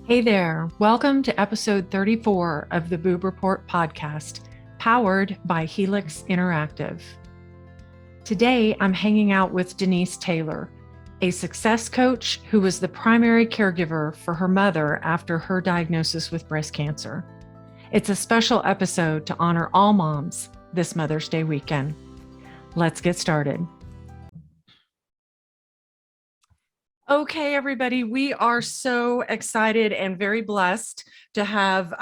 Hey there, welcome to episode 34 of the Boob Report podcast, powered by Helix Interactive. Today, I'm hanging out with Denise Taylor, a success coach who was the primary caregiver for her mother after her diagnosis with breast cancer. It's a special episode to honor all moms this Mother's Day weekend. Let's get started. Okay, everybody, we are so excited and very blessed to have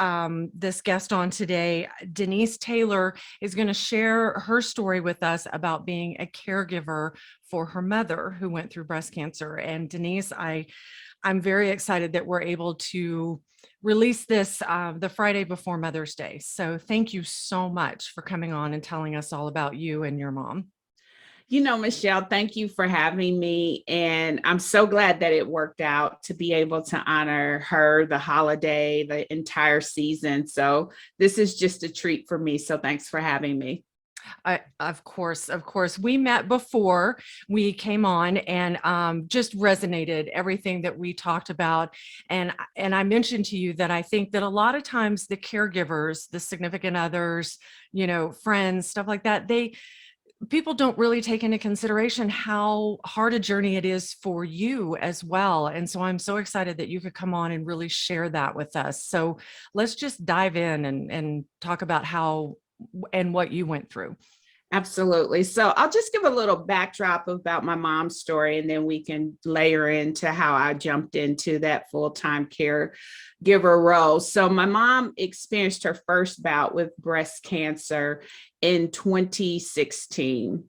this guest on today. Denise Taylor is going to share her story with us about being a caregiver for her mother who went through breast cancer. And Denise, I'm very excited that we're able to release this the Friday before Mother's Day. So thank you so much for coming on and telling us all about you and your mom. Michelle, thank you for having me. And I'm so glad that it worked out to be able to honor her, the holiday, the entire season. So this is just a treat for me. So thanks for having me. Of course, we met before we came on and just resonated everything that we talked about. And I mentioned to you that I think that a lot of times the caregivers, the significant others, friends, stuff like that, people don't really take into consideration how hard a journey it is for you as well. And so I'm so excited that you could come on and really share that with us. So let's just dive in and talk about how and what you went through. Absolutely. So I'll just give a little backdrop about my mom's story, and then we can layer into how I jumped into that full-time caregiver role. So my mom experienced her first bout with breast cancer in 2016.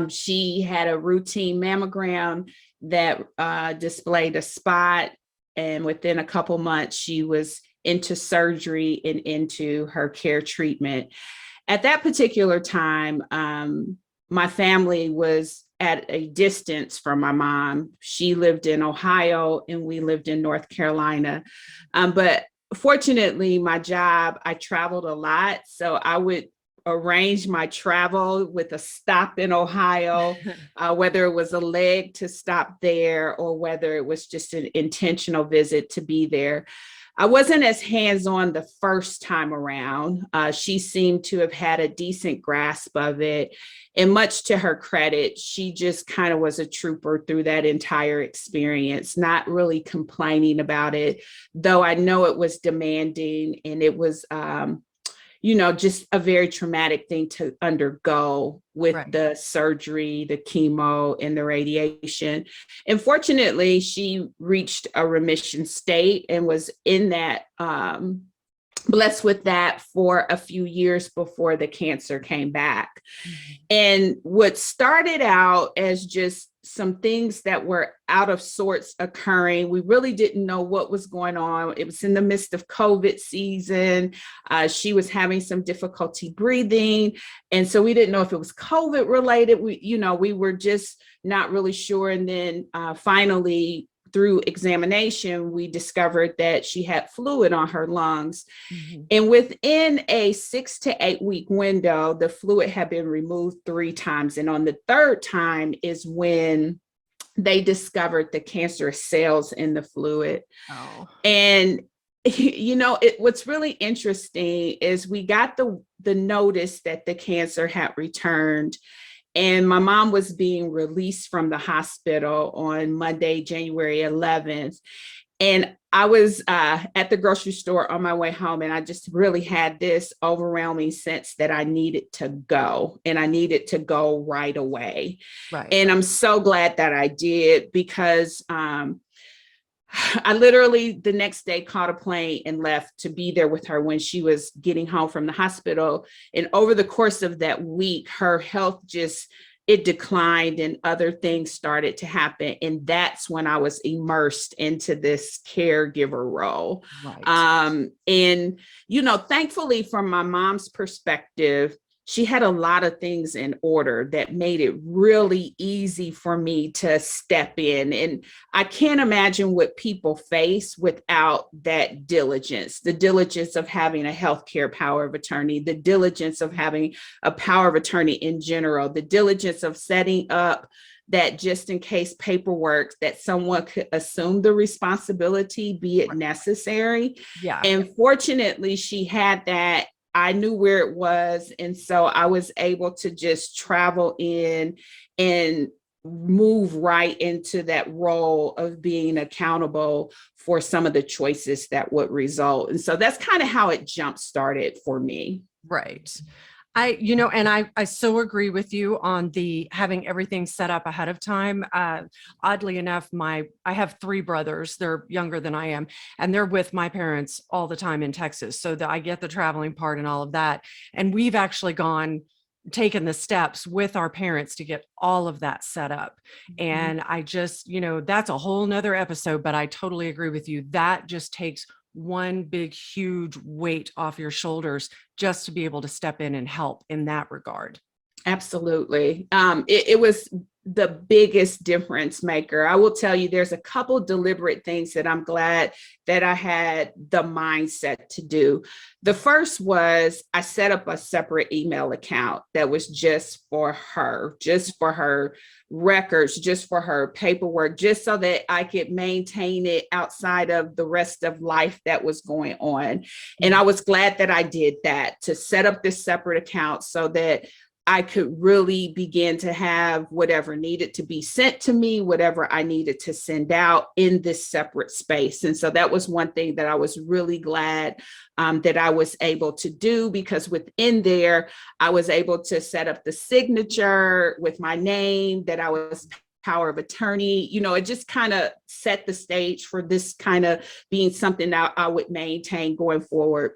She had a routine mammogram that displayed a spot, and within a couple months, she was into surgery and into her care treatment. At that particular time, my family was at a distance from my mom. She lived in Ohio and we lived in North Carolina. But fortunately, my job, I traveled a lot. So I would arrange my travel with a stop in Ohio, whether it was a leg to stop there or whether it was just an intentional visit to be there. I wasn't as hands-on the first time around. She seemed to have had a decent grasp of it. And much to her credit, she just kind of was a trooper through that entire experience, not really complaining about it, though I know it was demanding and it was just a very traumatic thing to undergo with Right. the surgery, the chemo, and the radiation. And fortunately, she reached a remission state and was in that, blessed with that for a few years before the cancer came back. Mm-hmm. And what started out as just some things that were out of sorts occurring. We really didn't know what was going on. It was in the midst of COVID season. She was having some difficulty breathing. And so we didn't know if it was COVID related. We were just not really sure. And then finally, through examination, we discovered that she had fluid on her lungs. Mm-hmm. And within a 6 to 8 week window, the fluid had been removed 3 times. And on the third time is when they discovered the cancerous cells in the fluid. Oh. And what's really interesting is we got the notice that the cancer had returned. And my mom was being released from the hospital on Monday, January 11th. And I was at the grocery store on my way home, and I just really had this overwhelming sense that I needed to go, and I needed to go right away. Right. And I'm so glad that I did, because I literally the next day caught a plane and left to be there with her when she was getting home from the hospital. And over the course of that week, her health it declined and other things started to happen. And that's when I was immersed into this caregiver role. Right. And thankfully, from my mom's perspective, she had a lot of things in order that made it really easy for me to step in. And I can't imagine what people face without that diligence, the diligence of having a healthcare power of attorney, the diligence of having a power of attorney in general, the diligence of setting up that just in case paperwork, that someone could assume the responsibility, be it necessary. Yeah. And fortunately, she had that. I knew where it was. And so I was able to just travel in and move right into that role of being accountable for some of the choices that would result. And so that's kind of how it jump started for me. Right. And I so agree with you on the having everything set up ahead of time. Oddly enough, I have three brothers. They're younger than I am, and they're with my parents all the time in Texas. So that I get the traveling part and all of that. And we've actually taken the steps with our parents to get all of that set up. And I just, that's a whole nother episode, but I totally agree with you. That just takes one big, huge weight off your shoulders just to be able to step in and help in that regard. Absolutely. It was the biggest difference maker. I will tell you, there's a couple deliberate things that I'm glad that I had the mindset to do. The first was I set up a separate email account that was just for her records, just for her paperwork, just so that I could maintain it outside of the rest of life that was going on. And I was glad that I did that, to set up this separate account so that I could really begin to have whatever needed to be sent to me, whatever I needed to send out in this separate space. And so that was one thing that I was really glad that I was able to do, because within there, I was able to set up the signature with my name, that I was power of attorney. It just kind of set the stage for this kind of being something that I would maintain going forward.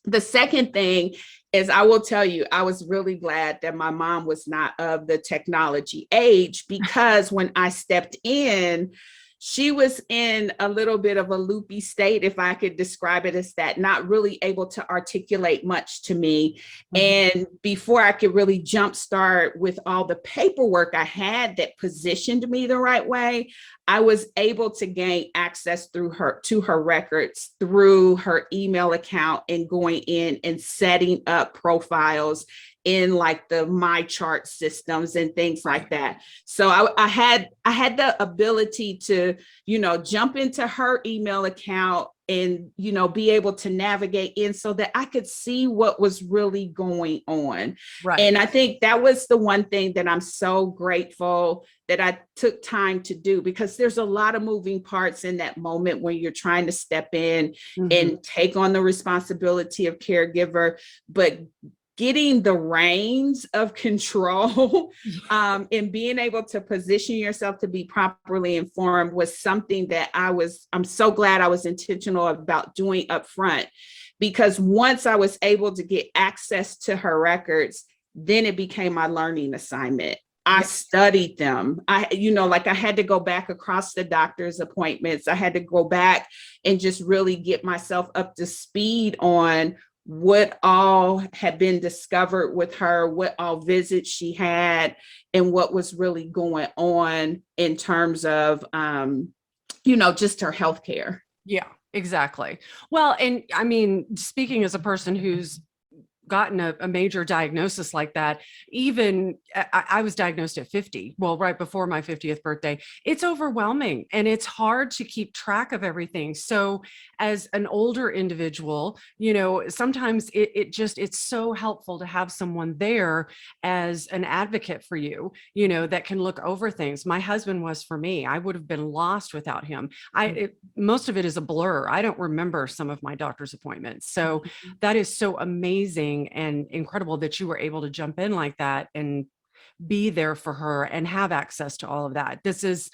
The second thing is, I will tell you, I was really glad that my mom was not of the technology age, because when I stepped in, she was in a little bit of a loopy state, if I could describe it as that, not really able to articulate much to me. And before I could really jumpstart with all the paperwork I had that positioned me the right way, I was able to gain access to her records through her email account, and going in and setting up profiles in like the My Chart systems and things like that. So I had the ability to, jump into her email account and, be able to navigate in so that I could see what was really going on. Right. And I think that was the one thing that I'm so grateful that I took time to do, because there's a lot of moving parts in that moment when you're trying to step in and take on the responsibility of caregiver, but getting the reins of control and being able to position yourself to be properly informed was something that I'm so glad I was intentional about doing up front, because once I was able to get access to her records, then it became my learning assignment. I studied them. I had to go back across the doctor's appointments. I had to go back and just really get myself up to speed on what all had been discovered with her, what all visits she had, and what was really going on in terms of, just her healthcare. Yeah, exactly. Well, and I mean, speaking as a person who's gotten a major diagnosis like that, even I was diagnosed at 50, well, right before my 50th birthday. It's overwhelming and it's hard to keep track of everything. So as an older individual, sometimes it's so helpful to have someone there as an advocate for you, that can look over things. My husband was for me. I would have been lost without him. Most of it is a blur. I don't remember some of my doctor's appointments. So that is so amazing and incredible that you were able to jump in like that and be there for her and have access to all of that. This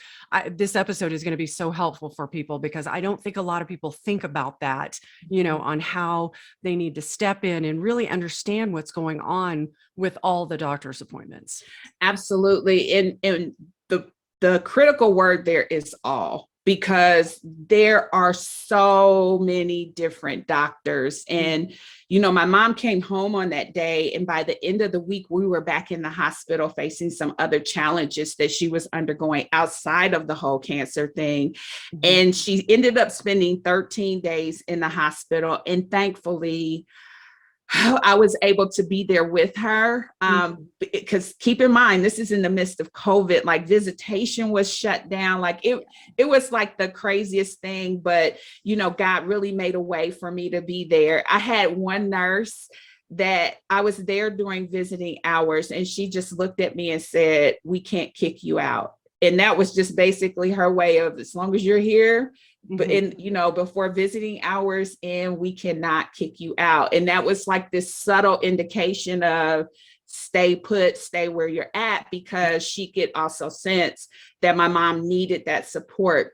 episode is going to be so helpful for people, because I don't think a lot of people think about that, on how they need to step in and really understand what's going on with all the doctor's appointments. Absolutely. And the critical word there is all, because there are so many different doctors. And, my mom came home on that day, and by the end of the week, we were back in the hospital facing some other challenges that she was undergoing outside of the whole cancer thing. And she ended up spending 13 days in the hospital. And thankfully, I was able to be there with her. Because keep in mind, this is in the midst of COVID, like visitation was shut down. Like it was like the craziest thing, but God really made a way for me to be there. I had one nurse that I was there during visiting hours, and she just looked at me and said, "We can't kick you out." And that was just basically her way of, as long as you're here, but before visiting hours, and we cannot kick you out. And that was like this subtle indication of stay put, stay where you're at, because she could also sense that my mom needed that support.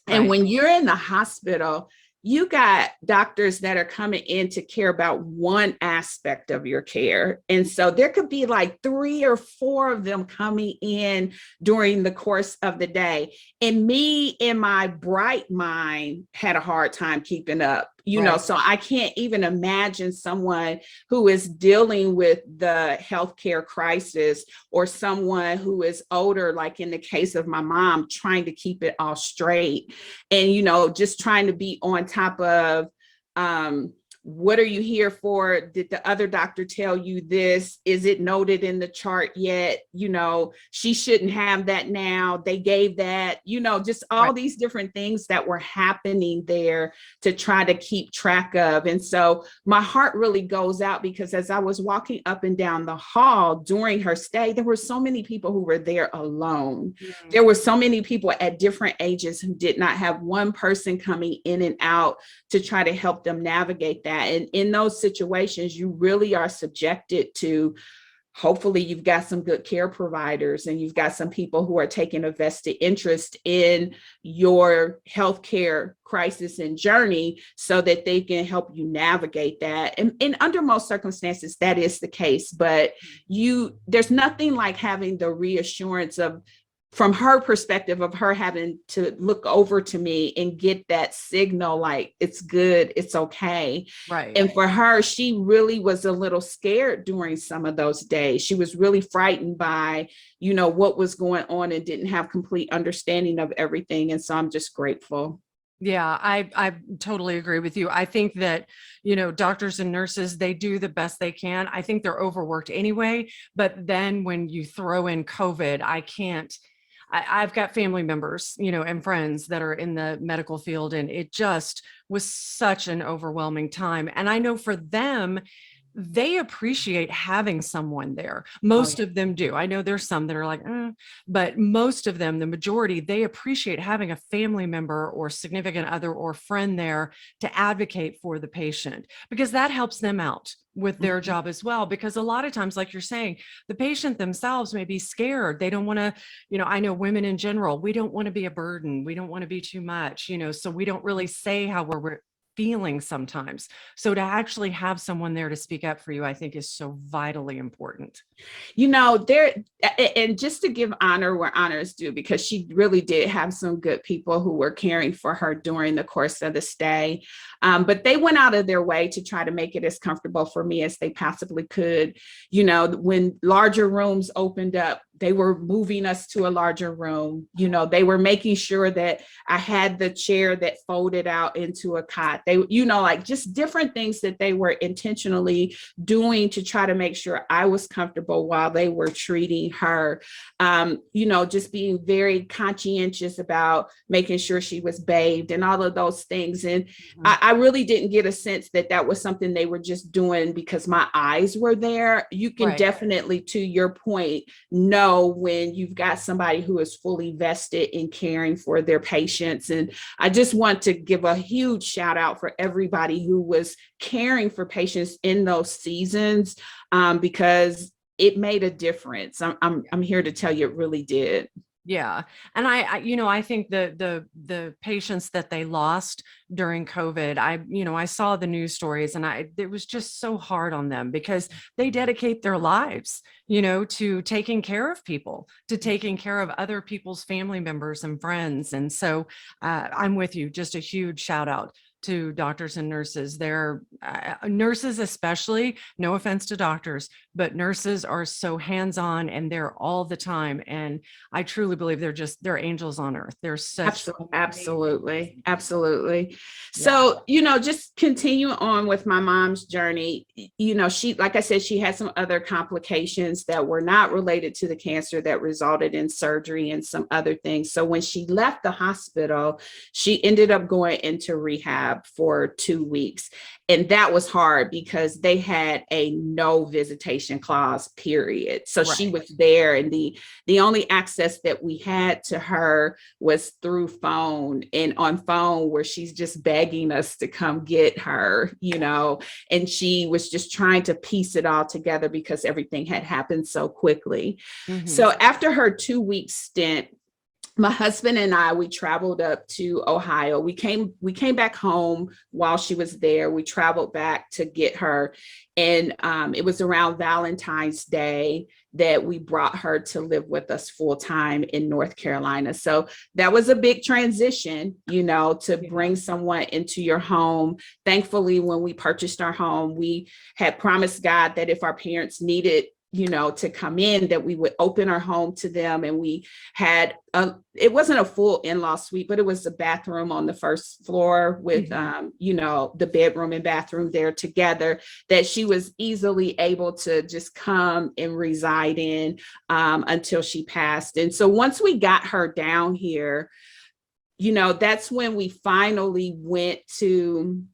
And when you're in the hospital, you got doctors that are coming in to care about one aspect of your care. And so there could be like 3 or 4 of them coming in during the course of the day. And me, in my bright mind, had a hard time keeping up. So I can't even imagine someone who is dealing with the healthcare crisis, or someone who is older, like in the case of my mom, trying to keep it all straight, and, just trying to be on top of, what are you here for? Did the other doctor tell you this? Is it noted in the chart yet? She shouldn't have that now. They gave that, just all these different things that were happening there to try to keep track of. And so my heart really goes out, because as I was walking up and down the hall during her stay, there were so many people who were there alone. There were so many people at different ages who did not have one person coming in and out to try to help them navigate that. And in those situations, you really are subjected to, hopefully you've got some good care providers, and you've got some people who are taking a vested interest in your healthcare crisis and journey, so that they can help you navigate that. And under most circumstances, that is the case. But there's nothing like having the reassurance of, from her perspective, of her having to look over to me and get that signal, like, it's good, it's okay. And for her, she really was a little scared during some of those days. She was really frightened by, what was going on, and didn't have complete understanding of everything. And so I'm just grateful. Yeah, I totally agree with you. I think that, doctors and nurses, they do the best they can. I think they're overworked anyway, but then when you throw in COVID, I've got family members, and friends that are in the medical field, and it just was such an overwhelming time. And I know for them, they appreciate having someone there. Most of them do. I know there's some that are like, but most of them, the majority, they appreciate having a family member or significant other or friend there to advocate for the patient, because that helps them out with their job as well. Because a lot of times, like you're saying, the patient themselves may be scared. They don't want to, I know women in general, we don't want to be a burden. We don't want to be too much, so we don't really say how we're feeling sometimes. So to actually have someone there to speak up for you, I think is so vitally important. There, and just to give honor where honor is due, because she really did have some good people who were caring for her during the course of the stay. But they went out of their way to try to make it as comfortable for me as they possibly could. When larger rooms opened up, they were moving us to a larger room. They were making sure that I had the chair that folded out into a cot. They, like just different things that they were intentionally doing to try to make sure I was comfortable while they were treating her. Just being very conscientious about making sure she was bathed and all of those things. And I really didn't get a sense that that was something they were just doing because my eyes were there. You can definitely, to your point, know when you've got somebody who is fully vested in caring for their patients. And I just want to give a huge shout out for everybody who was caring for patients in those seasons, because it made a difference. I'm here to tell you it really did. Yeah. And I think the patients that they lost during COVID, I saw the news stories, and it was just so hard on them, because they dedicate their lives, to taking care of people, to taking care of other people's family members and friends. And so I'm with you. Just a huge shout out to doctors and nurses. They're nurses, especially, no offense to doctors, but nurses are so hands-on and they're all the time. And I truly believe they're angels on earth. They're such Absolutely. Absolutely. yeah. So, just continue on with my mom's journey. She, like I said, she had some other complications that were not related to the cancer that resulted in surgery and some other things. So when she left the hospital, she ended up going into rehab for 2 weeks. And that was hard because they had a no visitation clause, period. So she Right. was there, and the only access that we had to her was through phone, and on phone where she's just begging us to come get her, and she was just trying to piece it all together because everything had happened so quickly. Mhm. So after her 2 week stint, my husband and I, we traveled up to Ohio. We came back home while she was there. We traveled back to get her. And it was around Valentine's Day that we brought her to live with us full time in North Carolina. So that was a big transition, to bring someone into your home. Thankfully, when we purchased our home, we had promised God that if our parents needed to come in, that we would open our home to them. And we had it wasn't a full in-law suite, but it was a bathroom on the first floor with the bedroom and bathroom there together, that she was easily able to just come and reside in until she passed. And so once we got her down here, that's when we finally went to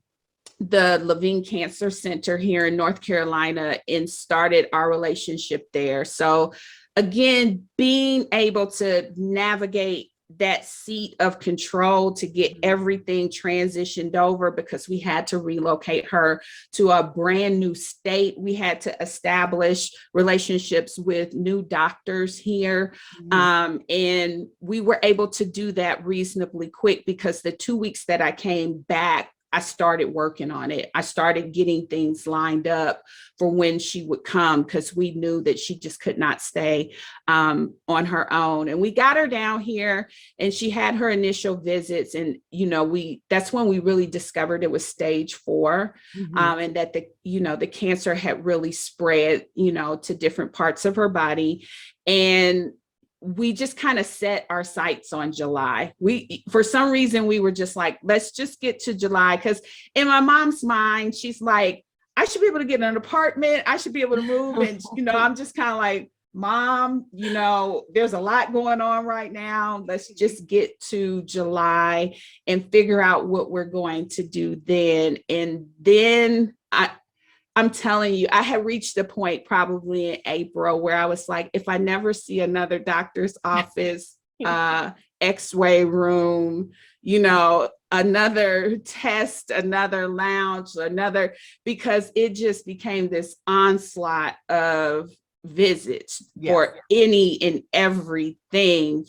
the Levine Cancer Center here in North Carolina and started our relationship there. So again, being able to navigate that seat of control to get everything transitioned over, because we had to relocate her to a brand new state. We had to establish relationships with new doctors here. And we were able to do that reasonably quick, because the 2 weeks that I came back, I started working on it. I started getting things lined up for when she would come, because we knew that she just could not stay on her own. And we got her down here, and she had her initial visits. And, that's when we really discovered it was stage 4, and that the cancer had really spread, to different parts of her body. And we just kind of set our sights on July. For some reason, we were just like, let's just get to July. Because in my mom's mind, she's like, I should be able to get an apartment. I should be able to move. And, I'm just kind of like, Mom, there's a lot going on right now. Let's just get to July and figure out what we're going to do then. And then I'm telling you, I had reached a point probably in April where I was like, if I never see another doctor's office, X-ray room, another test, another lounge, because it just became this onslaught of visits for any and everything.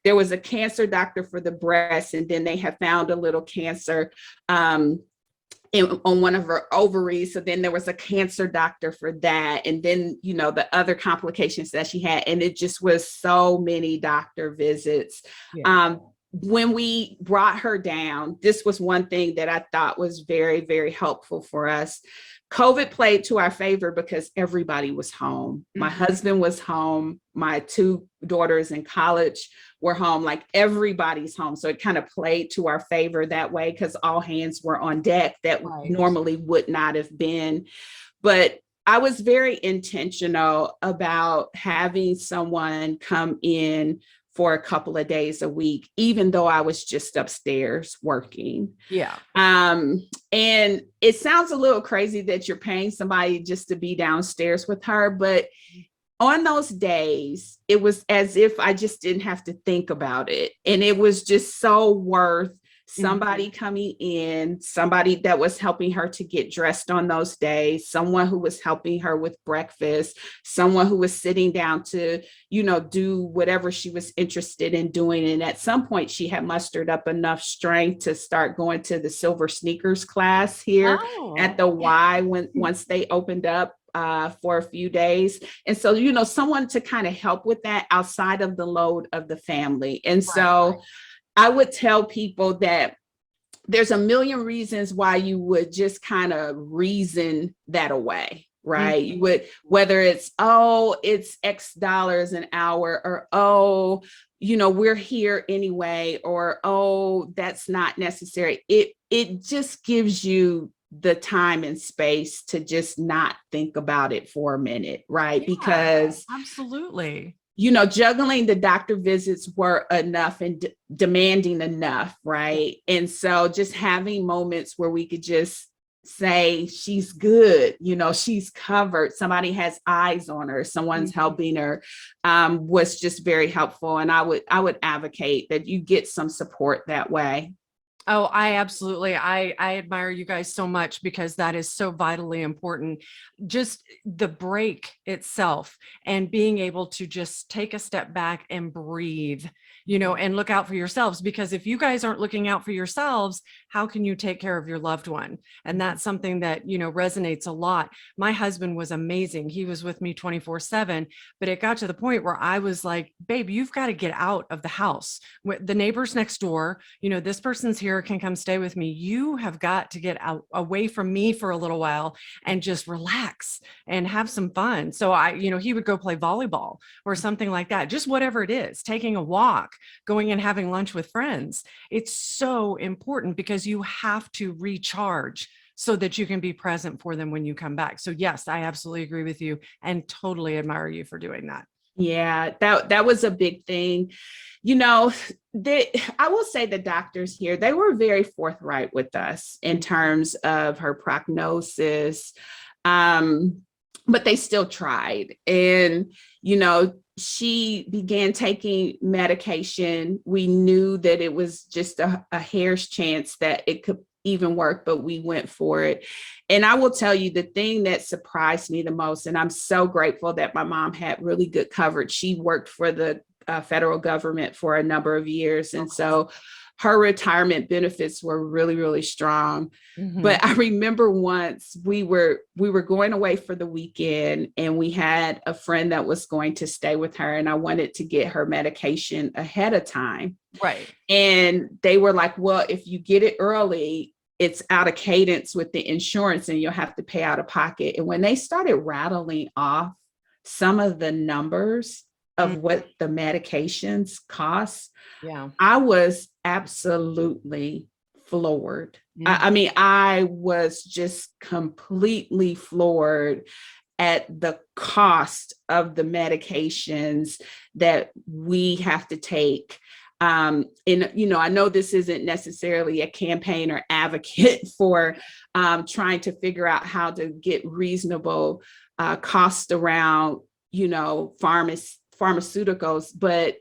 There was a cancer doctor for the breast, and then they have found a little cancer on one of her ovaries. So then there was a cancer doctor for that. And then, the other complications that she had. And it just was so many doctor visits. When we brought her down, this was one thing that I thought was very, very helpful for us. COVID played to our favor because everybody was home. My husband was home. My 2 daughters in college were home. Like, everybody's home. So it kind of played to our favor that way, because all hands were on deck that normally would not have been. But I was very intentional about having someone come in for a couple of days a week, even though I was just upstairs working. And it sounds a little crazy that you're paying somebody just to be downstairs with her, but on those days, it was as if I just didn't have to think about it. And it was just so worth somebody coming in, somebody that was helping her to get dressed on those days, someone who was helping her with breakfast, someone who was sitting down to, do whatever she was interested in doing. And at some point, she had mustered up enough strength to start going to the silver sneakers class here at the Y once they opened up for a few days. And so, someone to kind of help with that outside of the load of the family. And so I would tell people that there's a million reasons why you would just kind of reason that away, right? You would, whether it's, oh, it's X dollars an hour, or, oh, we're here anyway, or, oh, that's not necessary. It just gives you the time and space to just not think about it for a minute, right? Yeah, Because absolutely. juggling the doctor visits were enough and demanding enough, right? And so just having moments where we could just say, she's good, she's covered, somebody has eyes on her, someone's helping her, was just very helpful. And I would advocate that you get some support that way. Oh, I admire you guys so much, because that is so vitally important. Just the break itself and being able to just take a step back and breathe, and look out for yourselves. Because if you guys aren't looking out for yourselves, how can you take care of your loved one? And that's something that, resonates a lot. My husband was amazing. He was with me 24/7, but it got to the point where I was like, babe, you've got to get out of the house. The neighbors next door, this person's here, can come stay with me. You have got to get out away from me for a little while and just relax and have some fun. So he would go play volleyball or something like that, just whatever it is, taking a walk, going and having lunch with friends. It's so important, because you have to recharge so that you can be present for them when you come back. So yes, I absolutely agree with you and totally admire you for doing that. Yeah, that was a big thing. I will say the doctors here, they were very forthright with us in terms of her prognosis. But they still tried. And, she began taking medication. We knew that it was just a hair's chance that it could even work, but we went for it. And I will tell you, the thing that surprised me the most, and I'm so grateful that my mom had really good coverage. She worked for the federal government for a number of years. And so her retirement benefits were really, really strong. But I remember once we were going away for the weekend, and we had a friend that was going to stay with her, and I wanted to get her medication ahead of time. Right. And they were like, well, if you get it early, it's out of cadence with the insurance and you'll have to pay out of pocket. And when they started rattling off some of the numbers of what the medications cost, yeah, I was absolutely floored. I mean, I was just completely floored at the cost of the medications that we have to take. And, I know this isn't necessarily a campaign or advocate for trying to figure out how to get reasonable costs around, pharmaceuticals, but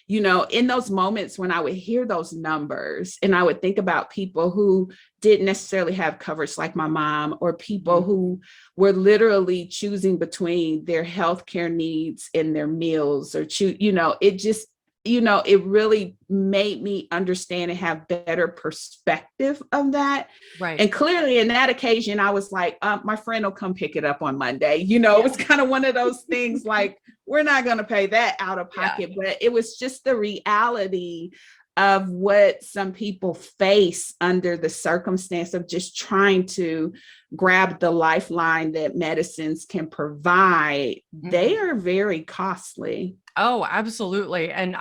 in those moments when I would hear those numbers and I would think about people who didn't necessarily have coverage like my mom, or people who were literally choosing between their healthcare needs and their meals, or it just, it really made me understand and have better perspective of that. right. And clearly in that occasion, I was like, my friend will come pick it up on Monday. It was kind of one of those things like, we're not going to pay that out of pocket, but it was just the reality of what some people face under the circumstance of just trying to grab the lifeline that medicines can provide. They are very costly. Oh, absolutely. And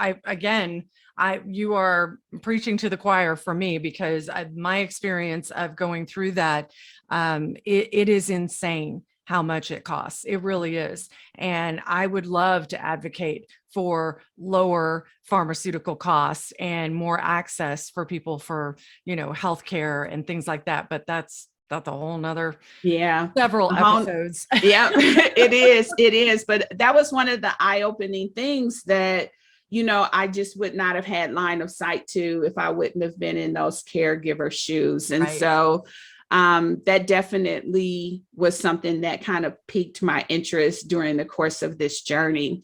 you are preaching to the choir for me, because my experience of going through that, it is insane how much it costs. It really is. And I would love to advocate for lower pharmaceutical costs and more access for people for, healthcare and things like that. But that's a whole nother several episodes. Yeah, it is. But that was one of the eye-opening things that, I just would not have had line of sight to if I wouldn't have been in those caregiver shoes. And so that definitely was something that kind of piqued my interest during the course of this journey.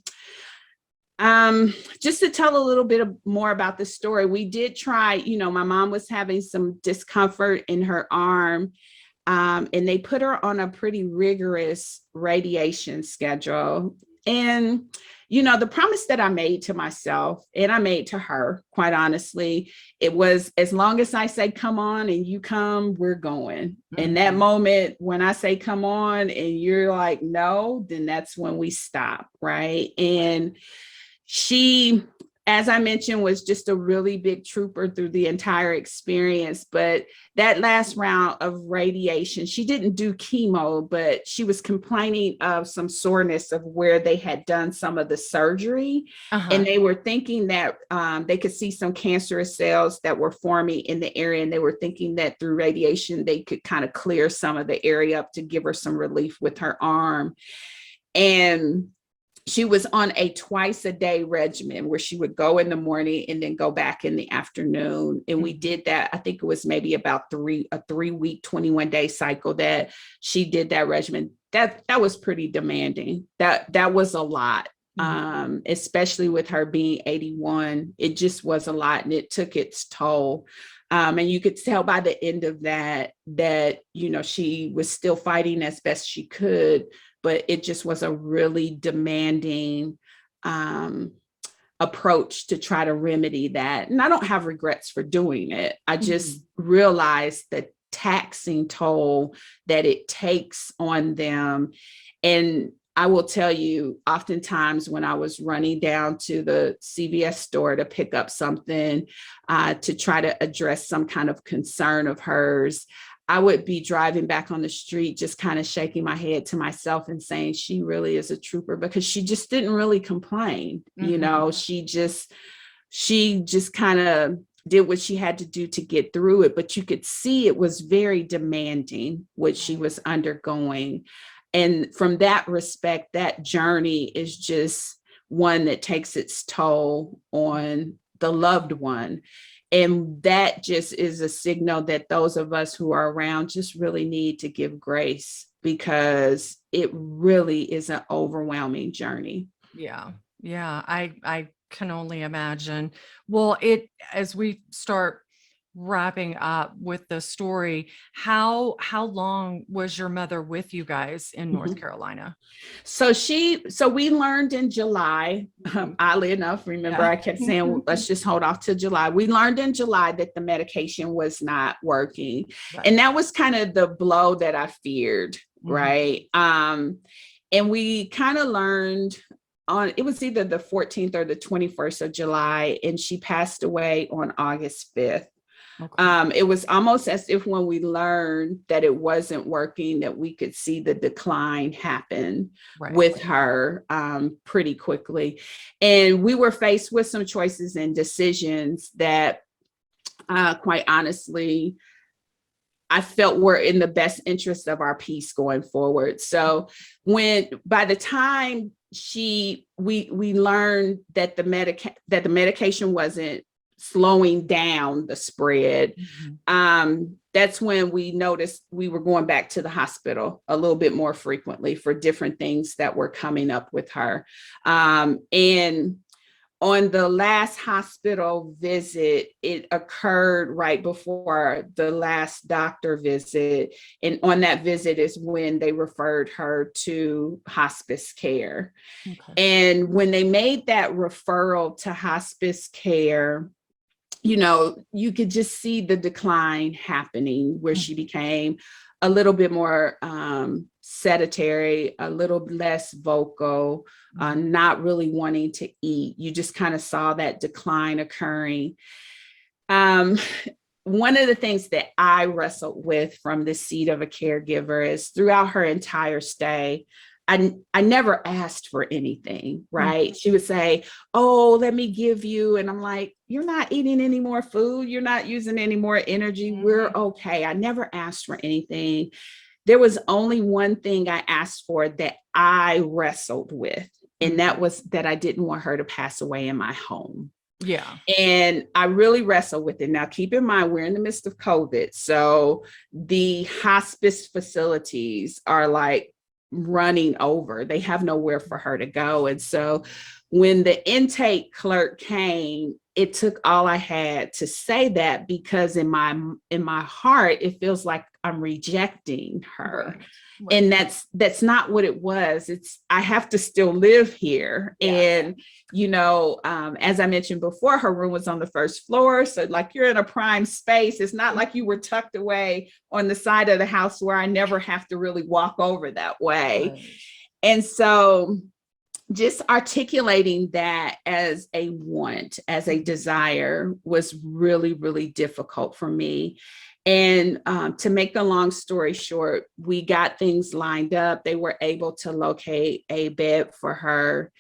Just to tell a little bit more about the story, we did try, my mom was having some discomfort in her arm, and they put her on a pretty rigorous radiation schedule. And, the promise that I made to myself and I made to her, quite honestly, it was, as long as I say, come on, and you come, we're going. In that moment, when I say, come on, and you're like, no, then that's when we stop. Right. And she, as I mentioned, was just a really big trooper through the entire experience. But that last round of radiation, she didn't do chemo, but she was complaining of some soreness of where they had done some of the surgery. And they were thinking that they could see some cancerous cells that were forming in the area. And they were thinking that through radiation, they could kind of clear some of the area up to give her some relief with her arm. And she was on a twice a day regimen where she would go in the morning and then go back in the afternoon. And we did that. I think it was maybe about a 3-week, 21-day cycle that she did that regimen. That was pretty demanding. That was a lot. Especially with her being 81, it just was a lot, and it took its toll. And you could tell by the end of that, she was still fighting as best she could, but it just was a really demanding approach to try to remedy that. And I don't have regrets for doing it. I just realized the taxing toll that it takes on them. And I will tell you, oftentimes when I was running down to the CVS store to pick up something to try to address some kind of concern of hers, I would be driving back on the street, just kind of shaking my head to myself and saying, she really is a trooper, because she just didn't really complain. She just kind of did what she had to do to get through it. But you could see it was very demanding what she was undergoing. And from that respect, that journey is just one that takes its toll on the loved one. And that just is a signal that those of us who are around just really need to give grace, because it really is an overwhelming journey. Yeah. I can only imagine. Well, as we start wrapping up with the story, how long was your mother with you guys in North Carolina? So we learned in July, oddly enough, remember I kept saying, let's just hold off till July. We learned in July that the medication was not working. Right. And that was kind of the blow that I feared. Right. And we kind of learned it was either the 14th or the 21st of July, and she passed away on August 5th. Okay. It was almost as if when we learned that it wasn't working, that we could see the decline happen with her pretty quickly. And we were faced with some choices and decisions that, quite honestly, I felt were in the best interest of our peace going forward. So by the time we learned that the medication wasn't slowing down the spread, that's when we noticed we were going back to the hospital a little bit more frequently for different things that were coming up with her. And on the last hospital visit, it occurred right before the last doctor visit. And on that visit is when they referred her to hospice care. Okay. And when they made that referral to hospice care, you could just see the decline happening, where she became a little bit more sedentary, a little less vocal, not really wanting to eat. You just kind of saw that decline occurring. One of the things that I wrestled with from the seat of a caregiver is throughout her entire stay, I never asked for anything, right? She would say, oh, let me give you. And I'm like, you're not eating any more food. You're not using any more energy. We're okay. I never asked for anything. There was only one thing I asked for that I wrestled with. And that was that I didn't want her to pass away in my home. Yeah. And I really wrestled with it. Now, keep in mind, we're in the midst of COVID. So the hospice facilities are like running over. They have nowhere for her to go. And so when the intake clerk came, it took all I had to say that, because in my heart, it feels like I'm rejecting her. Right. And that's not what it was. It's, I have to still live here. Yes. And, as I mentioned before, her room was on the first floor. So like, you're in a prime space. It's not like you were tucked away on the side of the house where I never have to really walk over that way. Right. And so just articulating that as a want, as a desire, was really, really difficult for me. And to make a long story short, we got things lined up. They were able to locate a bed for her,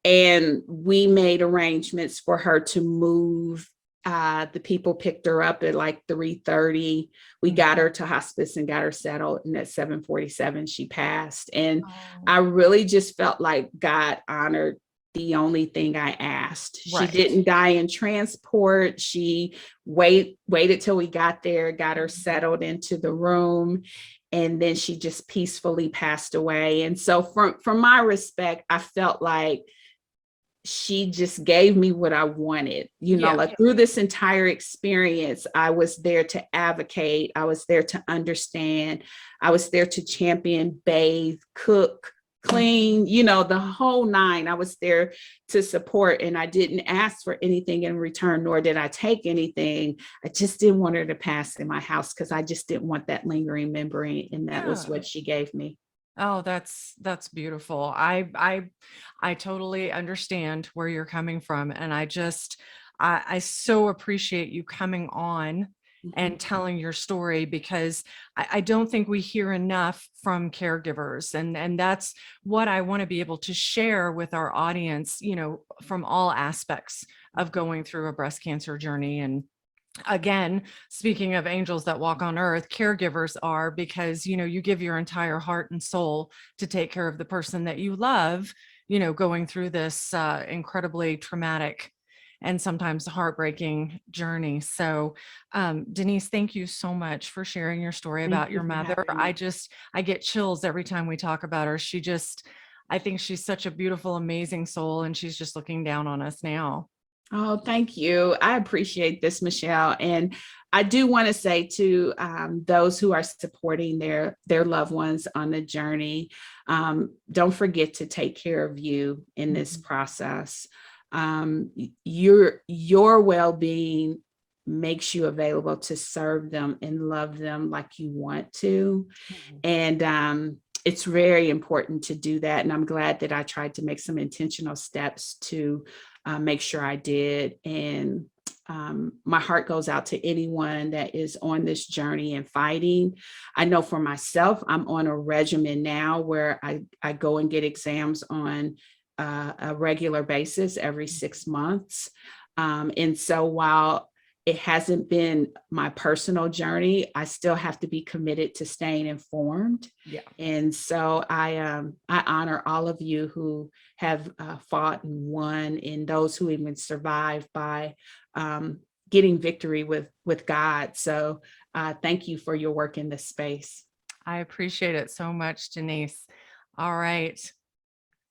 and we made arrangements for her to move. The people picked her up at like 3:30. We got her to hospice and got her settled, and at 7:47 she passed. And I really just felt like God honored the only thing I asked. Right. She didn't die in transport. She waited till we got there, got her settled into the room, and then she just peacefully passed away. And so from my respect, I felt like she just gave me what I wanted, like through this entire experience. I was there to advocate. I was there to understand. I was there to champion, bathe, cook, clean, the whole nine. I was there to support, and I didn't ask for anything in return, nor did I take anything. I just didn't want her to pass in my house, because I just didn't want that lingering memory. And that was what she gave me. Oh, that's beautiful. I totally understand where you're coming from. And I so appreciate you coming on and telling your story, because I don't think we hear enough from caregivers. And that's what I want to be able to share with our audience, from all aspects of going through a breast cancer journey. And again, speaking of angels that walk on earth, caregivers are, because you give your entire heart and soul to take care of the person that you love, going through this incredibly traumatic and sometimes heartbreaking journey. So Denise, thank you so much for sharing your story about your mother. I get chills every time we talk about her. I think she's such a beautiful, amazing soul, and she's just looking down on us now. Oh, thank you. I appreciate this, Michelle. And I do want to say to those who are supporting their loved ones on the journey, don't forget to take care of you in this process. Your well-being makes you available to serve them and love them like you want to. And it's very important to do that. And I'm glad that I tried to make some intentional steps to make sure I did. And my heart goes out to anyone that is on this journey and fighting. I know for myself, I'm on a regimen now where I go and get exams on a regular basis every 6 months. And so while it hasn't been my personal journey, I still have to be committed to staying informed. Yeah. And so I honor all of you who have fought and won, and those who even survived by getting victory with God. So thank you for your work in this space. I appreciate it so much, Denise. All right.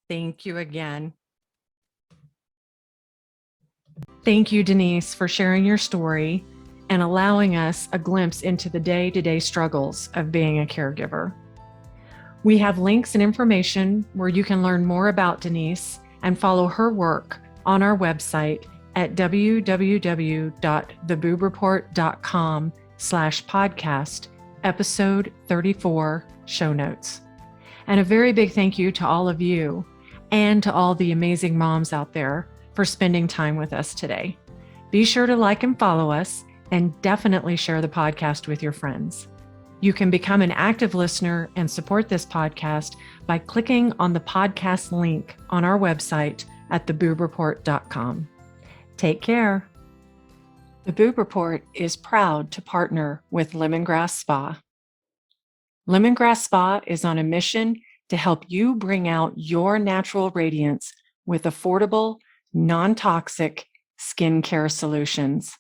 Thank you again. Thank you, Denise, for sharing your story and allowing us a glimpse into the day-to-day struggles of being a caregiver. We have links and information where you can learn more about Denise and follow her work on our website at www.theboobreport.com/podcast, episode 34, show notes. And a very big thank you to all of you and to all the amazing moms out there for spending time with us today. Be sure to like and follow us, and definitely share the podcast with your friends. You can become an active listener and support this podcast by clicking on the podcast link on our website at theboobreport.com. Take care. The Boob Report is proud to partner with Lemongrass Spa. Lemongrass Spa is on a mission to help you bring out your natural radiance with affordable, non-toxic skincare solutions.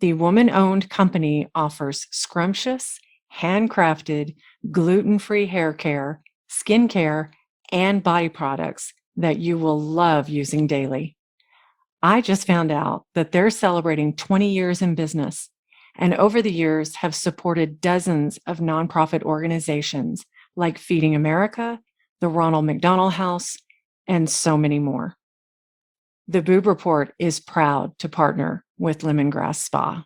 The woman-owned company offers scrumptious, handcrafted, gluten-free hair care, skincare, and body products that you will love using daily. I just found out that they're celebrating 20 years in business, and over the years have supported dozens of nonprofit organizations like Feeding America, the Ronald McDonald House, and so many more. The Boob Report is proud to partner with Lemongrass Spa.